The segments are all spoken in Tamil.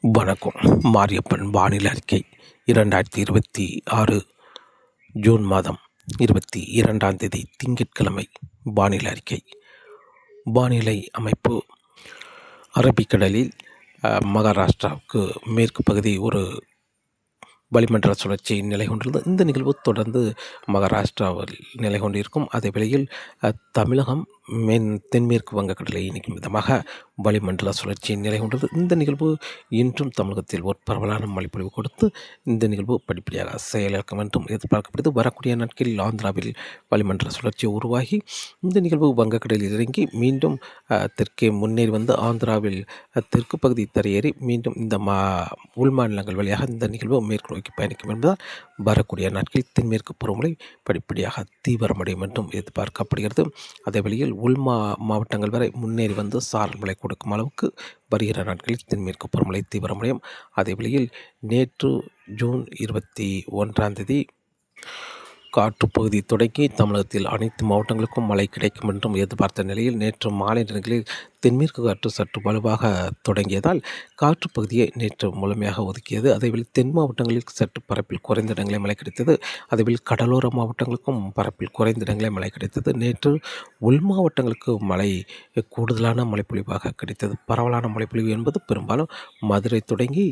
வணக்கம். மாரியப்பன் வானிலை அறிக்கை 2026 ஜூன் மாதம் 22ஆம் தேதி திங்கட்கிழமை வானிலை அறிக்கை. வானிலை அமைப்பு: அரபிக்கடலில் மகாராஷ்டிராவுக்கு மேற்கு பகுதி ஒரு வளிமண்டல சுழற்சி நிலை கொண்டுள்ளது. இந்த நிகழ்வு தொடர்ந்து மகாராஷ்டிராவில் நிலை கொண்டிருக்கும். அதே வேளையில் தமிழகம் தென்மேற்கு வங்கக்கடலை இணைக்கும் விதமாக வளிமண்டல சுழற்சி நிலை கொண்டது. இந்த நிகழ்வு இன்றும் தமிழகத்தில் ஒரு பரவலான மழைப்பொழிவு கொடுத்து இந்த நிகழ்வு படிப்படியாக செயலாக்கம் என்றும் எதிர்பார்க்கப்படுது. வரக்கூடிய நாட்களில் ஆந்திராவில் வளிமண்டல சுழற்சி உருவாகி இந்த நிகழ்வு வங்கக்கடலில் இறங்கி மீண்டும் தெற்கே முன்னேறி வந்து ஆந்திராவில் தெற்கு பகுதி தரையேறி மீண்டும் இந்த உள் மாநிலங்கள் வழியாக இந்த நிகழ்வு மேற்கு நோக்கி பயணிக்கும் என்பதால் வரக்கூடிய நாட்களில் தென்மேற்கு பருவமழை படிப்படியாக தீவிரமடையும் என்றும் எதிர்பார்க்கப்படுகிறது. அதே வழியில் மாவட்டங்கள் வரை முன்னேறி வந்து சாரல் மழை கொடுக்கும் அளவுக்கு வருகிற நாட்களில் தென்மேற்கு பருவமழை தீவிரமடையும். அதே வழியில் நேற்று ஜூன் 21ஆம் தேதி காற்றுப்பகுதி தொடங்கி தமிழகத்தில் அனைத்து மாவட்டங்களுக்கும் மழை கிடைக்கும் என்றும் எதிர்பார்த்த நிலையில் நேற்று மாலை நேரங்களில் தென்மேற்கு காற்று சற்று வலுவாக தொடங்கியதால் காற்றுப்பகுதியை நேற்று முழுமையாக ஒதுக்கியது. அதேவேளை தென் மாவட்டங்களில் சற்று பரப்பில் குறைந்த இடங்களில் மழை கிடைத்தது. அதேவேளை கடலோர மாவட்டங்களுக்கும் பரப்பில் குறைந்த இடங்களில் மழை கிடைத்தது. நேற்று உள் மாவட்டங்களுக்கு மழை கூடுதலான மழைப்பொழிவாக கிடைத்தது. பரவலான மழைப்பொழிவு என்பது பெரும்பாலும் மதுரை தொடங்கி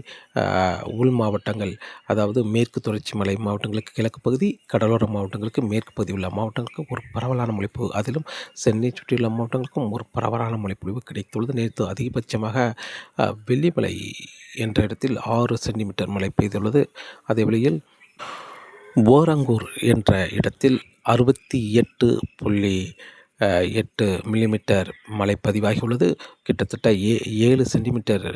உள் மாவட்டங்கள், அதாவது மேற்கு தொடர்ச்சி மலை மாவட்டங்களுக்கு கிழக்கு பகுதி, கடலோர மாவட்டங்களுக்கு மேற்கு பகுதி உள்ள மாவட்டங்களுக்கு ஒரு பரவலான மழைப்பொழிவு, அதிலும் சென்னை சுற்றியுள்ள மாவட்டங்களுக்கும் ஒரு பரவலான மழைப்பொழிவு கிடைத்துள்ளது. நேற்று அதிகபட்சமாக வெள்ளிமலை என்ற இடத்தில் 6 சென்டிமீட்டர் மழை பெய்துள்ளது. அதே வேளையில் ஓரங்கூர் என்ற இடத்தில் 68.8 மில்லிமீட்டர் மழை பதிவாகியுள்ளது. கிட்டத்தட்ட 7 சென்டிமீட்டர்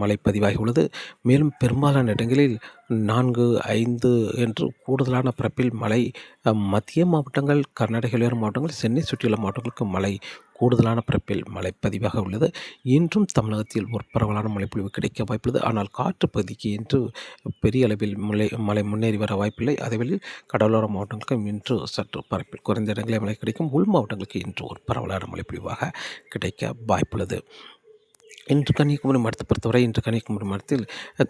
மழை பதிவாகியுள்ளது. மேலும் பெரும்பாலான இடங்களில் 4, 5 என்று கூடுதலான பரப்பில் மழை மத்திய மாவட்டங்கள், கர்நாடக எல்லையோர மாவட்டங்கள், சென்னை சுற்றியுள்ள மாவட்டங்களுக்கு மழை கூடுதலான பரப்பில் மழை பதிவாக உள்ளது. இன்றும் தமிழகத்தில் ஒரு பரவலான மழைப்பொழிவு கிடைக்க வாய்ப்புள்ளது. ஆனால் காற்று பகுதிக்கு இன்று பெரிய அளவில் மழை முன்னேறி வர வாய்ப்பில்லை. அதேவேளையில் கடலோர மாவட்டங்களுக்கு இன்று சற்று பரப்பில் குறைந்த இடங்களில் மழை கிடைக்கும். உள் மாவட்டங்களுக்கு இன்று ஒரு பரவலான மழைப்பொழிவாக கிடைக்க வாய்ப்புள்ளது. இன்று கன்னியாகுமரி மாவட்டத்தை பொறுத்தவரை கன்னியாகுமரி மாவட்டத்தில்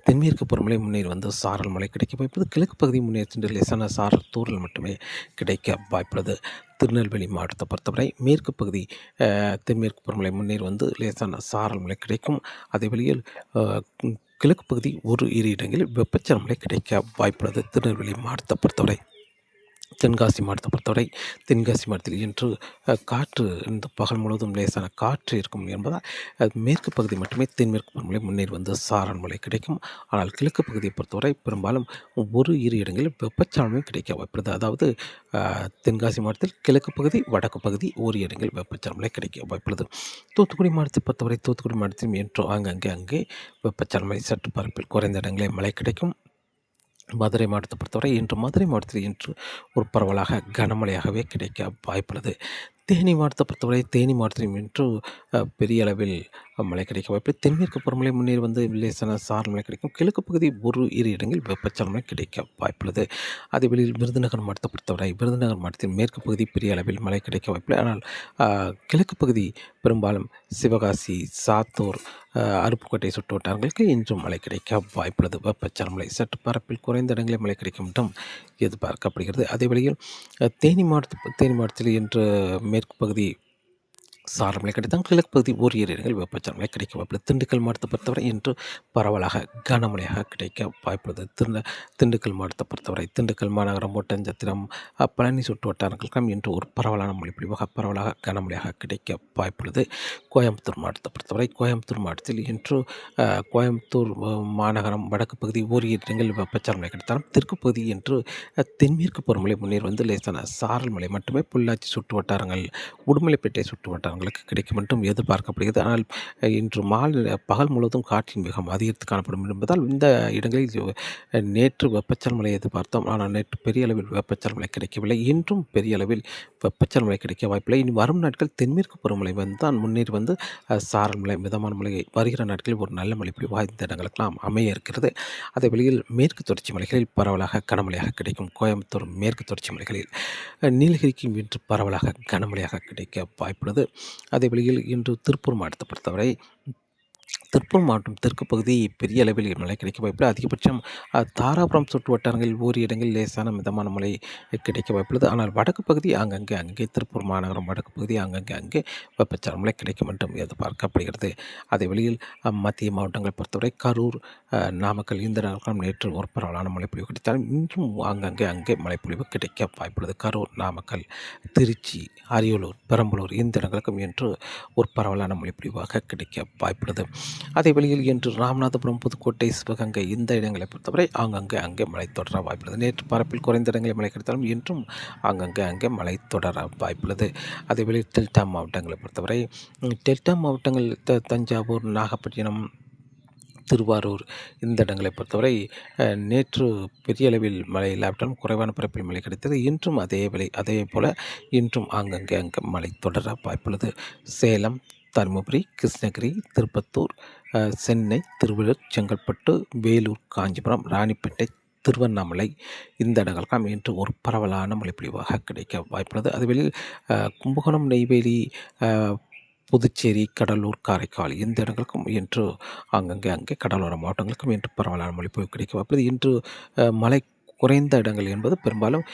தென்மேற்கு பருவமழை முன்னேறி வந்து சாரல் மழை கிடைக்க வாய்ப்புள்ளது. கிழக்கு பகுதி முன்னேறி சென்று லேசான சாரல் தூறல் மட்டுமே கிடைக்க வாய்ப்புள்ளது. திருநெல்வேலி மாவட்டத்தை பொறுத்தவரை மேற்கு பகுதி தென்மேற்கு பருவமழை முன்னேறி வந்து லேசான சாரல் மழை கிடைக்கும். அதே வழியில் கிழக்கு பகுதி ஒரு இரு இடங்களில் வெப்பச்சலன மழை கிடைக்க வாய்ப்புள்ளது. திருநெல்வேலி மாவட்டத்தை பொறுத்தவரை தென்காசி மாவட்டத்தை பொறுத்தவரை தென்காசி மாவட்டத்தில் இன்று காற்று இந்த பகல் முழுவதும் லேசான காற்று இருக்கும் என்பதால் மேற்கு பகுதி மட்டுமே தென்மேற்கு பருவமழை முன்னேறி வந்து சாரல் மழை கிடைக்கும். ஆனால் கிழக்கு பகுதியை பொறுத்தவரை பெரும்பாலும் ஒரு இரு இடங்களில் வெப்பச்சலனமும் கிடைக்க வாய்ப்புள்ளது. அதாவது தென்காசி மாவட்டத்தில் கிழக்கு பகுதி, வடக்கு பகுதி ஒரு இடங்களில் வெப்பச்சலன மழை கிடைக்க வாய்ப்புள்ளது. தூத்துக்குடி மாவட்டத்தை பொறுத்தவரை தூத்துக்குடி மாவட்டத்தில் இன்று அங்கே வெப்பச்சலன மழை சற்று பரப்பில் குறைந்த இடங்களில் மழை கிடைக்கும். மதுரை மாவட்டத்தை பொறுத்தவரை மதுரை மாவட்டத்தில் இன்று ஒரு பரவலாக கனமழையாகவே கிடைக்க வாய்ப்புள்ளது. தேனி மாவட்டத்தை பொறுத்தவரை தேனி மாவட்டத்தில் இன்று பெரிய அளவில் மழை கிடைக்க வாய்ப்பு. தென்மேற்கு பருவமழை முன்னேறி வந்து லேசான சாரல் மழை கிடைக்கும். கிழக்கு பகுதி ஒரு இரு இடங்களில் வெப்பச்சலன மழை கிடைக்க வாய்ப்புள்ளது. அதே வேளையில் விருதுநகர் மாவட்டத்தை பொறுத்தவரை விருதுநகர் மாவட்டத்தில் மேற்கு பகுதி பெரிய அளவில் மழை கிடைக்க வாய்ப்பில்லை. ஆனால் கிழக்கு பகுதி பெரும்பாலும் சிவகாசி, சாத்தூர், அருப்புக்கோட்டை சுற்று வட்டாரங்களுக்கு இன்றும் மழை கிடைக்க வாய்ப்புள்ளது. வெப்பச்சலன மழை சற்று பரப்பில் குறைந்த இடங்களில் மழை கிடைக்கும் என்றும் எதிர்பார்க்கப்படுகிறது. அதே வேளையில் தேனி மாவட்டத்தில் இன்று மேற்கு பகுதி சாரல் மழை கிடைத்தால் கிழக்கு பகுதி ஒரு இரு இடங்களில் வெப்பச்சலன மழை கிடைக்க வாய்ப்புள்ளது. திண்டுக்கல் மாவட்டத்தை பொறுத்தவரை இன்று பரவலாக கனமழையாக கிடைக்க வாய்ப்புள்ளது. திண்டுக்கல் மாவட்டத்தை பொறுத்தவரை திண்டுக்கல் மாநகரம், ஒட்டஞ்சத்திரம், பழனி சுற்று வட்டாரங்களுக்கும் இன்று ஒரு பரவலான மழைப்பொழிவாக பரவலாக கனமழையாக கிடைக்க வாய்ப்புள்ளது. கோயம்புத்தூர் மாவட்டத்தை பொறுத்தவரை கோயம்புத்தூர் மாவட்டத்தில் இன்று கோயம்புத்தூர் மாநகரம், வடக்கு பகுதி ஒரு இரு இடங்களில் வெப்பச்சலன மழை கிடைத்தாலும் தெற்கு பகுதி இன்று தென்மேற்கு பருவமழை முன்னேறி வந்து லேசான சாரல் மழை மட்டுமே பொள்ளாச்சி சுற்று வட்டாரங்கள், உடுமலைப்பேட்டை சுற்று வட்டாரங்களுக்கு கிடைக்கும் என்றும் எதிர்பார்க்கப்படுகிறது. ஆனால் இன்று பகல் முழுவதும் காற்றின் வேகம் அதிகரித்து காணப்படும் என்பதால் இந்த இடங்களில் நேற்று வெப்பச்சலன மழை எதிர்பார்த்தோம். ஆனால் நேற்று பெரிய அளவில் வெப்பச்சலன மழை கிடைக்கவில்லை. இன்றும் பெரிய அளவில் வெப்பச்சலன மழை கிடைக்க வாய்ப்பில்லை. இனி வரும் நாட்கள் தென்மேற்கு பருவமழை தான் முன்னேறி வந்து சாரல் மழை, மிதமான மழை வருகிற நாட்களில் ஒரு நல்ல மழை பொழிவாக இந்த இடங்களுக்கெல்லாம் அமைய இருக்கிறது. அதே வேளையில் மேற்கு தொடர்ச்சி மலைகளில் பரவலாக கனமழையாக கிடைக்கும். கோயம்புத்தூர் மேற்கு தொடர்ச்சி மலைகளில், நீலகிரிக்கும் இன்று பரவலாக கனமழையாக கிடைக்க வாய்ப்புள்ளது. அதே வேளையில் இன்று திருப்பூர் மாவட்டத்தை பொறுத்தவரை திருப்பூர் மாவட்டம் தெற்கு பகுதி பெரிய அளவில் மழை கிடைக்க வாய்ப்புள்ளது. அதிகபட்சம் தாராபுரம் சுற்று வட்டாரங்களில் ஓரிரு இடங்களில் லேசான மிதமான மழை கிடைக்க வாய்ப்புள்ளது. ஆனால் வடக்கு பகுதி அங்கே திருப்பூர் மாநகரம் வடக்கு பகுதி அங்கே வெப்பச்சலன மழை கிடைக்கும் என்றும் எதிர்பார்க்கப்படுகிறது. அதே வழியில் மத்திய மாவட்டங்களை பொறுத்தவரை கரூர், நாமக்கல் இந்த நகரம் நேற்று ஒரு பரவலான மழைப்பொழிவு கிடைத்தாலும் இன்றும் அங்கே மழைப்பொழிவு கிடைக்க வாய்ப்புள்ளது. கரூர், நாமக்கல், திருச்சி, அரியலூர், பெரம்பலூர் இந்த இடங்களுக்கும் இன்று ஒரு பரவலான மழைப்பொழிவாக கிடைக்க வாய்ப்புள்ளது. அதே வழியில் இன்று ராமநாதபுரம், புதுக்கோட்டை, சிவகங்கை இந்த இடங்களை பொறுத்தவரை அங்கே மழை தொடர வாய்ப்புள்ளது. நேற்று பரப்பில் குறைந்த இடங்களில் மழை கிடைத்தாலும் இன்றும் அங்கே மழை தொடர வாய்ப்புள்ளது. அதே வழியில் டெல்டா மாவட்டங்களை பொறுத்தவரை டெல்டா மாவட்டங்கள் தஞ்சாவூர், நாகப்பட்டினம், திருவாரூர் இந்த இடங்களை பொறுத்தவரை நேற்று பெரிய அளவில் மழை இல்லாவிட்டாலும் குறைவான பரப்பில் மழை கிடைத்தது. இன்றும் அதே போல் இன்றும் அங்கே மழை தொடர வாய்ப்புள்ளது. சேலம், தருமபுரி, கிருஷ்ணகிரி, திருப்பத்தூர், சென்னை, திருவள்ளூர், செங்கல்பட்டு, வேலூர், காஞ்சிபுரம், ராணிப்பேட்டை, திருவண்ணாமலை இந்த இடங்களுக்கெல்லாம் இன்று ஒரு பரவலான மழைப்பொழிவாக கிடைக்க வாய்ப்புள்ளது. அதுவெளியில் கும்பகோணம், நெய்வேலி, புதுச்சேரி, கடலூர், காரைக்கால் இந்த இடங்களுக்கும் இன்று அங்கே கடலோர மாவட்டங்களுக்கும் இன்று பரவலான மழைப்பொழிவு கிடைக்க வாய்ப்புள்ளது. இன்று மழை குறைந்த இடங்கள் என்பது பெரும்பாலும்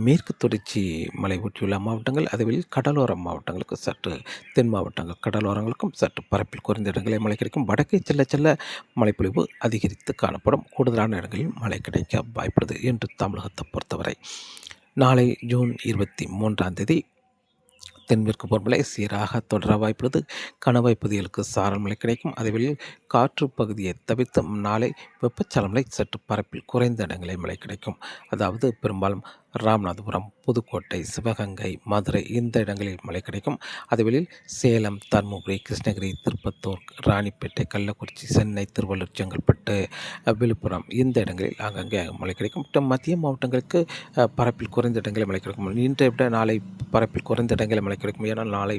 மேற்கு தொடர்ச்சி மலை ஒட்டியுள்ள மாவட்டங்கள். அதுவெளியில் கடலோர மாவட்டங்களுக்கு சற்று தென் மாவட்டங்கள் கடலோரங்களுக்கும் சற்று பரப்பில் குறைந்த இடங்களில் மழை கிடைக்கும். வடக்கே செல்ல மழைப்பொழிவு அதிகரித்து காணப்படும். கூடுதலான இடங்களில் மழை கிடைக்க வாய்ப்புள்ளது என்று தமிழகத்தை பொறுத்தவரை. நாளை ஜூன் 23 தென்மேற்கு பருவமழை சீராக தொடர வாய்ப்புள்ளது. கணவாய் பகுதிகளுக்கு சாரல் மழை கிடைக்கும். அதேவேளையில் காற்று பகுதியை தவிர்த்து நாளை வெப்பச்சலன மழை சற்று பரப்பில் குறைந்த இடங்களில் மழை கிடைக்கும். அதாவது பெரும்பாலும் ராமநாதபுரம், புதுக்கோட்டை, சிவகங்கை, மதுரை இந்த இடங்களில் மழை கிடைக்கும். அதுவெளியில் சேலம், தருமபுரி, கிருஷ்ணகிரி, திருப்பத்தூர், ராணிப்பேட்டை, கள்ளக்குறிச்சி, சென்னை, திருவள்ளூர், செங்கல்பட்டு, விழுப்புரம் இந்த இடங்களில் அங்கங்கே மழை கிடைக்கும். மத்திய மாவட்டங்களுக்கு பரப்பில் குறைந்த இடங்களில் மழை கிடைக்கும். இன்றை விட நாளை பரப்பில் குறைந்த இடங்களில் மழை கிடைக்கும். ஏன்னால் நாளை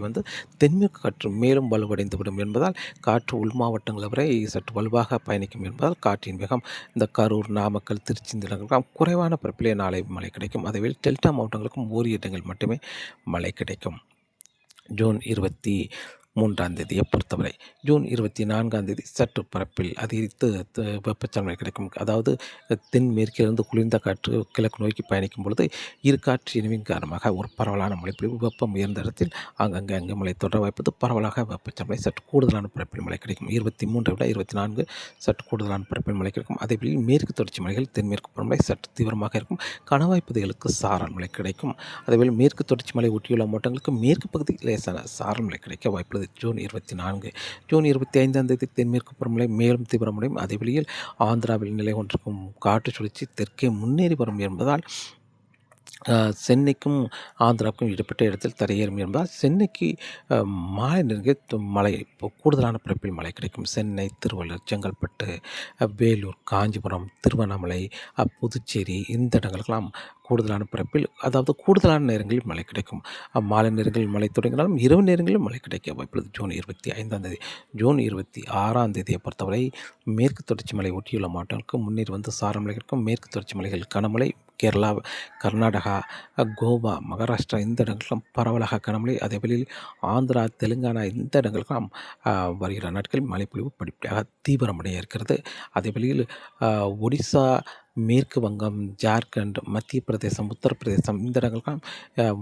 தென்மேற்கு காற்று மேலும் வலுவடைந்துவிடும் என்பதால் காற்று உள் மாவட்டங்கள் வரை சற்று வலுவாக பயணிக்கும் என்பதால் காற்றின் வேகம் இந்த கரூர், நாமக்கல், திருச்சி இந்த இடங்களுக்கு குறைவான பரப்பிலே நாளை மழை கிடைக்கும். அதுவே டெல்டா மாவட்டங்களுக்கும் ஓரிரு இடங்கள் மட்டுமே மழை கிடைக்கும். ஜூன் 23 பொறுத்தவரை ஜூன் 24 சற்று பரப்பில் அதிகரித்து வெப்பச்சலன கிடைக்கும். அதாவது தென்மேற்கிலிருந்து குளிர்ந்த காற்று கிழக்கு நோக்கி பயணிக்கும் பொழுது இரு காற்று இணைவின் காரணமாக ஒரு பரவலான மழைப்பொழிவு வெப்பம் உயர்ந்த இடத்தில் அங்கே மழை தொடர வாய்ப்பது. பரவலாக வெப்பச்சலனை சற்று கூடுதலான பரப்பில் மழை கிடைக்கும். 23 விட 24 சற்று கூடுதலான பரப்பில் மழை கிடைக்கும். அதேபோல் மேற்கு தொடர்ச்சி மலைகள் தென்மேற்கு பருவமழை சற்று தீவிரமாக இருக்கும். கணவாய் பகுதிகளுக்கு சாரல் மழை கிடைக்கும். அதேபோல் மேற்கு தொடர்ச்சி மலை ஒட்டியுள்ள மாவட்டங்களுக்கு மேற்கு பகுதி லேசான சாரல் மழை கிடைக்க வாய்ப்புள்ளது. ஜூன் 24 ஜூன் 25 தென்மேற்கு பருவமழை மேலும் தீவிரமடையும். அதே வழியில் ஆந்திராவில் நிலை கொண்டிருக்கும் காற்று சுழற்சி தெற்கே முன்னேறி வரும் என்பதால் சென்னைக்கும் ஆந்திராவுக்கும் இடைப்பட்ட இடத்தில் தரையேறும் என்பதால் சென்னைக்கு மாலை நெருங்கிய மழை கூடுதலான பரப்பில் மழை கிடைக்கும். சென்னை, திருவள்ளூர், செங்கல்பட்டு, வேலூர், காஞ்சிபுரம், திருவண்ணாமலை, புதுச்சேரி இந்த இடங்களுக்கெல்லாம் கூடுதலான பரப்பில் அதாவது கூடுதலான நேரங்களில் மழை கிடைக்கும். மாலை நேரங்களில் மழை தொடங்கினாலும் இரவு நேரங்களில் மழை கிடைக்க வாய்ப்புள்ளது. ஜூன் 25 ஜூன் 26 பொறுத்தவரை மேற்கு தொடர்ச்சி மலை ஒட்டியுள்ள மாவட்டங்களுக்கு முன்னேறி சாரல் மழை கிடைக்கும். மேற்கு தொடர்ச்சி மலைகள் கனமழை கேரளா, கர்நாடகா, கோவா, மகாராஷ்டிரா இந்த இடங்களுக்கெல்லாம் பரவலாக கனமழை. அதேவேளையில் ஆந்திரா, தெலுங்கானா இந்த இடங்களுக்கெல்லாம் வருகிற நாட்களில் மழைப்பொழிவு படிப்படியாக தீவிரமடைய இருக்கிறது. அதேவேளையில் ஒடிசா, மேற்கு வங்கம், ஜார்க்கண்ட், மத்திய பிரதேசம், உத்தரப்பிரதேசம் இந்த இடங்களுக்கெல்லாம்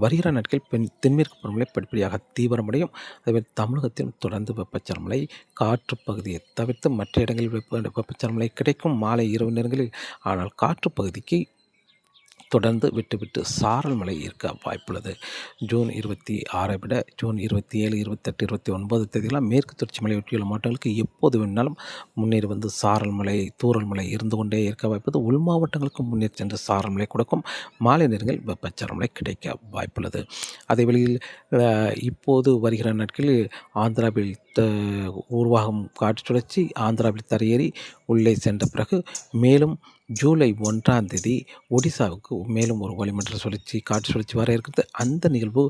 வருகிற நாட்களில் தென்மேற்கு பருவமழை படிப்படியாக தீவிரமடையும். அதேபோல் தமிழகத்தில் தொடர்ந்து வெப்பச்சலன மழை காற்று பகுதியை தவிர்த்து மற்ற இடங்களில் வெப்பச்சலன மழை கிடைக்கும் மாலை இரவு நேரங்களில். ஆனால் காற்று பகுதிக்கு தொடர்ந்து விட்டு சாரல் மழை இருக்க வாய்ப்புள்ளது. ஜூன் 26 விட ஜூன் 27, 28, 29 தேதியெல்லாம் மேற்கு தொடர்ச்சி மலை ஒட்டியுள்ள மாவட்டங்களுக்கு எப்போது வேணாலும் முன்னேறி சாரல் மழை, தூறல் மழை இருந்து கொண்டே இருக்க வாய்ப்புள்ளது. உள் மாவட்டங்களுக்கு முன்னேறி சென்று சாரல் மழை கொடுக்கும். மாலை நேரங்களில் வெப்பச்சலன மழை கிடைக்க வாய்ப்புள்ளது. அதே வழியில் இப்போது வருகிற நாட்களில் ஆந்திராவில் உருவாகும் காற்று சுழற்சி ஆந்திராவில் தரையேறி உள்ளே சென்ற பிறகு மேலும் ஜூலை 1 ஒடிசாவுக்கு மேலும் ஒரு வளிமண்டல சுழற்சி காற்று சுழற்சி வர இருக்கிறது. அந்த நிகழ்வு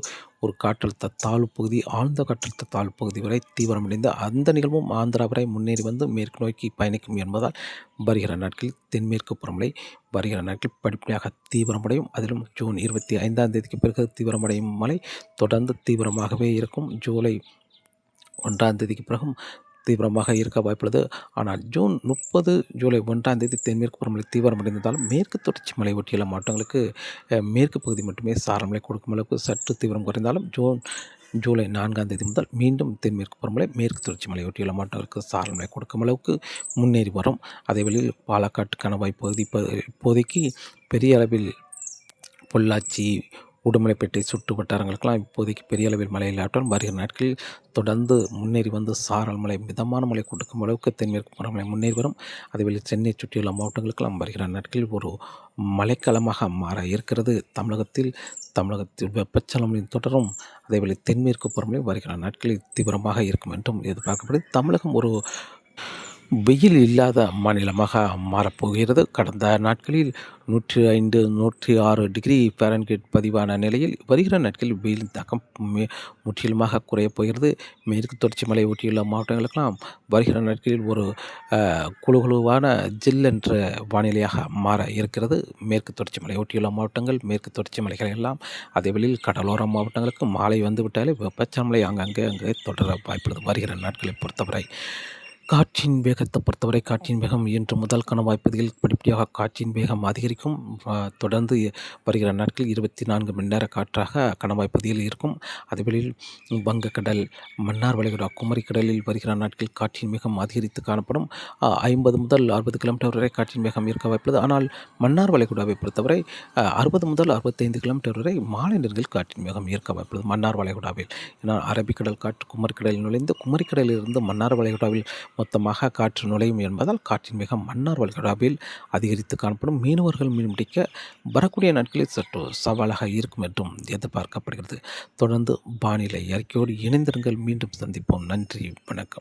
ஒரு காற்றழுத்த தாழ்வு பகுதி ஆழ்ந்த காற்றழுத்த தாழ்வு பகுதி வரை தீவிரமடைந்து அந்த நிகழ்வும் ஆந்திரா வரை முன்னேறி மேற்கு நோக்கி பயணிக்கும் என்பதால் வருகிற நாட்களில் தென்மேற்கு பருவமழை வருகிற நாட்களில் படிப்படியாக தீவிரமடையும். அதிலும் ஜூன் 25 பிறகு தீவிரமடையும் மழை தொடர்ந்து தீவிரமாகவே இருக்கும். ஜூலை 1 பிறகும் தீவிரமாக இருக்க வாய்ப்புள்ளது. ஆனால் ஜூன் 30 ஜூலை 1ஆம் தேதி தென்மேற்கு பருவமழை தீவிரமடைந்தாலும் மேற்கு தொடர்ச்சி மலை ஒட்டியுள்ள மாவட்டங்களுக்கு மேற்கு பகுதி மட்டுமே சாரல் கொடுக்கும் அளவுக்கு சற்று தீவிரம் குறைந்தாலும் ஜூலை 4ஆம் தேதி முதல் மீண்டும் தென்மேற்கு பருவமழை மேற்கு தொடர்ச்சி மலை ஒட்டியுள்ள மாவட்டங்களுக்கு சாரல் மழை கொடுக்கும் அளவுக்கு முன்னேறி வரும். அதேவேளையில் பாலக்காட்டு கணவாய் பகுதி இப்போதைக்கு பெரிய அளவில் பொள்ளாச்சி, உடுமலைப்பேட்டை சுற்று வட்டாரங்களுக்கெல்லாம் இப்போதைக்கு பெரிய அளவில் மழை இல்லாட்டாலும் வருகிற நாட்களில் தொடர்ந்து முன்னேறி வந்து சாரல் மழை மிதமான மழை கொடுக்கும் அளவுக்கு தென்மேற்கு பருவமழை முன்னேறி வரும். அதேவேளை சென்னை சுற்றியுள்ள மாவட்டங்களுக்கெல்லாம் வருகிற நாட்களில் ஒரு மழைக்காலமாக மாற இருக்கிறது. தமிழகத்தில் வெப்பச்சலனம் தொடரும். அதேவேளை தென்மேற்கு பருவமழை வருகிற நாட்களில் தீவிரமாக இருக்கும் என்றும் எதிர்பார்க்கப்படுது. தமிழகம் ஒரு வெயில் இல்லாத மாநிலமாக மாறப்போகிறது. கடந்த நாட்களில் 105, 106 டிகிரி ஃபாரன்ஹீட் பதிவான நிலையில் வருகிற நாட்களில் வெயிலின் தாக்கம் முற்றிலுமாக குறையப் போகிறது. மேற்கு தொடர்ச்சி மலை ஒட்டியுள்ள மாவட்டங்களுக்கெல்லாம் வருகிற நாட்களில் ஒரு குழுகுழுவான ஜில் என்ற வானிலையாக மாற இருக்கிறது. மேற்கு தொடர்ச்சி மலை ஒட்டியுள்ள மாவட்டங்கள், மேற்கு தொடர்ச்சி மலைகள் எல்லாம் அதேவேளையில் கடலோர மாவட்டங்களுக்கு மாலை வந்துவிட்டாலே வெப்பச்சலனம் அங்கே தொடர வாய்ப்புள்ளது. வருகிற நாட்களை பொறுத்தவரை காற்றின் வேகத்தை பொறுத்தவரை காற்றின் வேகம் இன்று முதல் கணவாய்ப்பகுதியில் படிப்படியாக காற்றின் வேகம் அதிகரிக்கும். தொடர்ந்து வருகிற நாட்கள் 24 மணி நேர காற்றாக கணவாய்ப்பகுதியில் இருக்கும். அதேவேளையில் வங்கக்கடல், மன்னார் வளைகுடா, குமரிக்கடலில் வருகிற நாட்களில் காற்றின் வேகம் அதிகரித்து காணப்படும். 50 முதல் 60 கிலோமீட்டர் வரை காற்றின் வேகம் இருக்க வாய்ப்புள்ளது. ஆனால் மன்னார் வளைகுடாவை பொறுத்தவரை 60 முதல் 65 கிலோமீட்டர் வரை மாலை நேரங்களில் காற்றின் வேகம் இருக்க வாய்ப்புள்ளது மன்னார் வளைகுடாவில். ஏன்னால் அரபிக்கடல் காற்று குமரிக்கடலில் நுழைந்து குமரிக்கடலிலிருந்து மன்னார் வளைகுடாவில் மொத்தமாக காற்று நுழையும் என்பதால் காற்றின் வேகம் மன்னார் வளைகுடாவில் அதிகரித்து காணப்படும். மீனவர்கள் மீன் பிடிக்க வரக்கூடிய நாட்களில் சற்று சவாலாக இருக்கும் என்றும் எதிர்பார்க்கப்படுகிறது. தொடர்ந்து வானிலை அறிக்கையோடு இணைந்திருங்கள். மீண்டும் சந்திப்போம். நன்றி, வணக்கம்.